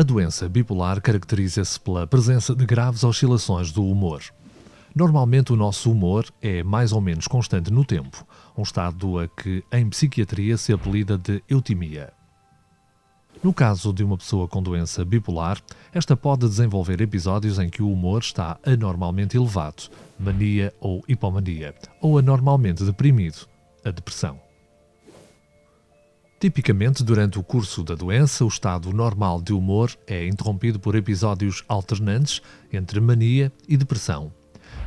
A doença bipolar caracteriza-se pela presença de graves oscilações do humor. Normalmente o nosso humor é mais ou menos constante no tempo, um estado a que em psiquiatria se apelida de eutimia. No caso de uma pessoa com doença bipolar, esta pode desenvolver episódios em que o humor está anormalmente elevado, mania ou hipomania, ou anormalmente deprimido, a depressão. Tipicamente, durante o curso da doença, o estado normal de humor é interrompido por episódios alternantes entre mania e depressão.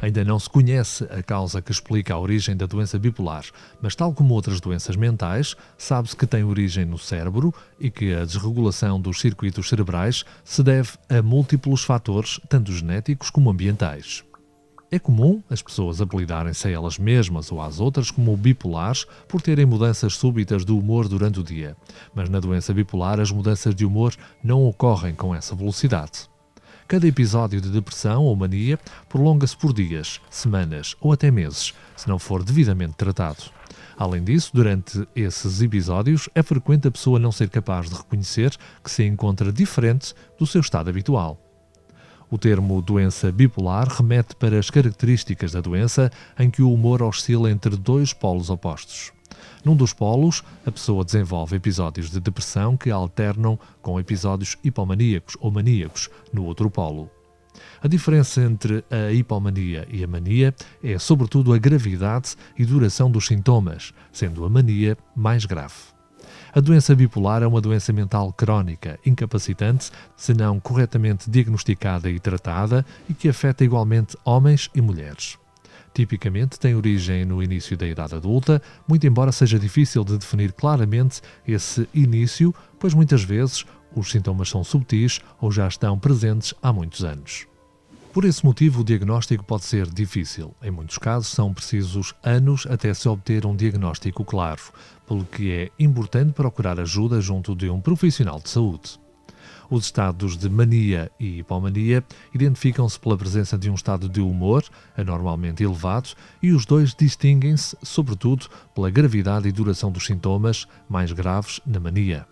Ainda não se conhece a causa que explica a origem da doença bipolar, mas tal como outras doenças mentais, sabe-se que tem origem no cérebro e que a desregulação dos circuitos cerebrais se deve a múltiplos fatores, tanto genéticos como ambientais. É comum as pessoas apelidarem-se a elas mesmas ou às outras como bipolares por terem mudanças súbitas do humor durante o dia, mas na doença bipolar as mudanças de humor não ocorrem com essa velocidade. Cada episódio de depressão ou mania prolonga-se por dias, semanas ou até meses, se não for devidamente tratado. Além disso, durante esses episódios, é frequente a pessoa não ser capaz de reconhecer que se encontra diferente do seu estado habitual. O termo doença bipolar remete para as características da doença em que o humor oscila entre dois polos opostos. Num dos polos, a pessoa desenvolve episódios de depressão que alternam com episódios hipomaníacos ou maníacos no outro polo. A diferença entre a hipomania e a mania é, sobretudo, a gravidade e duração dos sintomas, sendo a mania mais grave. A doença bipolar é uma doença mental crónica, incapacitante, se não corretamente diagnosticada e tratada, e que afeta igualmente homens e mulheres. Tipicamente tem origem no início da idade adulta, muito embora seja difícil de definir claramente esse início, pois muitas vezes os sintomas são subtis ou já estão presentes há muitos anos. Por esse motivo, o diagnóstico pode ser difícil. Em muitos casos, são precisos anos até se obter um diagnóstico claro, pelo que é importante procurar ajuda junto de um profissional de saúde. Os estados de mania e hipomania identificam-se pela presença de um estado de humor anormalmente elevado e os dois distinguem-se, sobretudo, pela gravidade e duração dos sintomas mais graves na mania.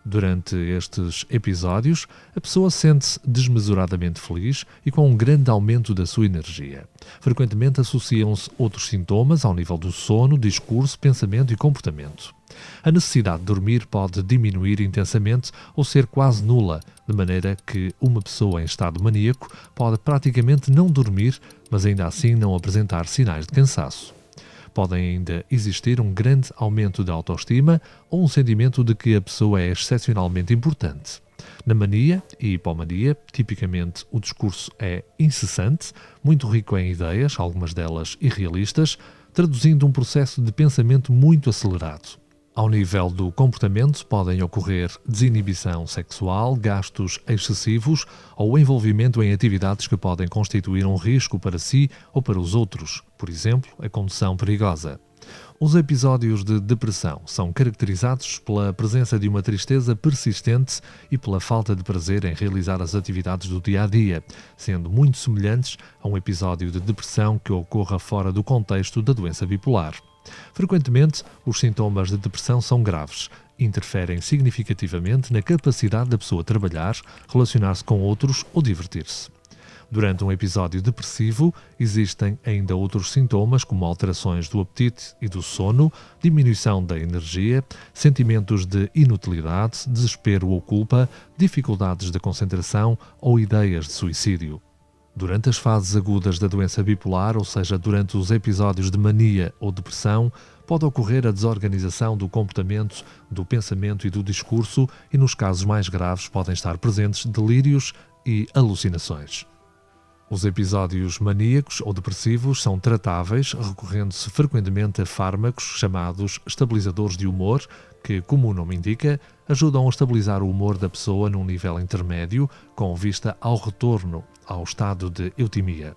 Durante estes episódios, a pessoa sente-se desmesuradamente feliz e com um grande aumento da sua energia. Frequentemente associam-se outros sintomas ao nível do sono, discurso, pensamento e comportamento. A necessidade de dormir pode diminuir intensamente ou ser quase nula, de maneira que uma pessoa em estado maníaco pode praticamente não dormir, mas ainda assim não apresentar sinais de cansaço. Podem ainda existir um grande aumento da autoestima ou um sentimento de que a pessoa é excepcionalmente importante. Na mania e hipomania, tipicamente o discurso é incessante, muito rico em ideias, algumas delas irrealistas, traduzindo um processo de pensamento muito acelerado. Ao nível do comportamento, podem ocorrer desinibição sexual, gastos excessivos ou envolvimento em atividades que podem constituir um risco para si ou para os outros, por exemplo, a condução perigosa. Os episódios de depressão são caracterizados pela presença de uma tristeza persistente e pela falta de prazer em realizar as atividades do dia-a-dia, sendo muito semelhantes a um episódio de depressão que ocorra fora do contexto da doença bipolar. Frequentemente, os sintomas de depressão são graves, interferem significativamente na capacidade da pessoa trabalhar, relacionar-se com outros ou divertir-se. Durante um episódio depressivo, existem ainda outros sintomas como alterações do apetite e do sono, diminuição da energia, sentimentos de inutilidade, desespero ou culpa, dificuldades de concentração ou ideias de suicídio. Durante as fases agudas da doença bipolar, ou seja, durante os episódios de mania ou depressão, pode ocorrer a desorganização do comportamento, do pensamento e do discurso e, nos casos mais graves, podem estar presentes delírios e alucinações. Os episódios maníacos ou depressivos são tratáveis, recorrendo-se frequentemente a fármacos chamados estabilizadores de humor, que, como o nome indica, ajudam a estabilizar o humor da pessoa num nível intermédio, com vista ao retorno ao estado de eutimia.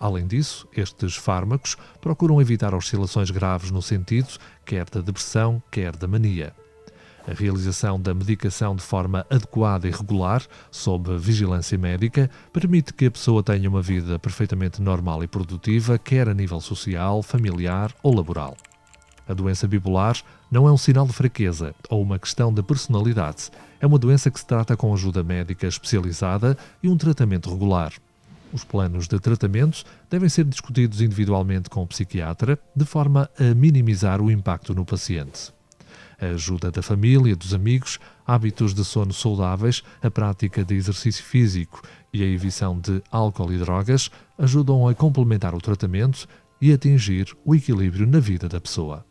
Além disso, estes fármacos procuram evitar oscilações graves no sentido, quer da depressão, quer da mania. A realização da medicação de forma adequada e regular, sob vigilância médica, permite que a pessoa tenha uma vida perfeitamente normal e produtiva, quer a nível social, familiar ou laboral. A doença bipolar Não é um sinal de fraqueza ou uma questão de personalidade. É uma doença que se trata com ajuda médica especializada e um tratamento regular. Os planos de tratamento devem ser discutidos individualmente com o psiquiatra, de forma a minimizar o impacto no paciente. A ajuda da família, dos amigos, hábitos de sono saudáveis, a prática de exercício físico e a evitação de álcool e drogas ajudam a complementar o tratamento e atingir o equilíbrio na vida da pessoa.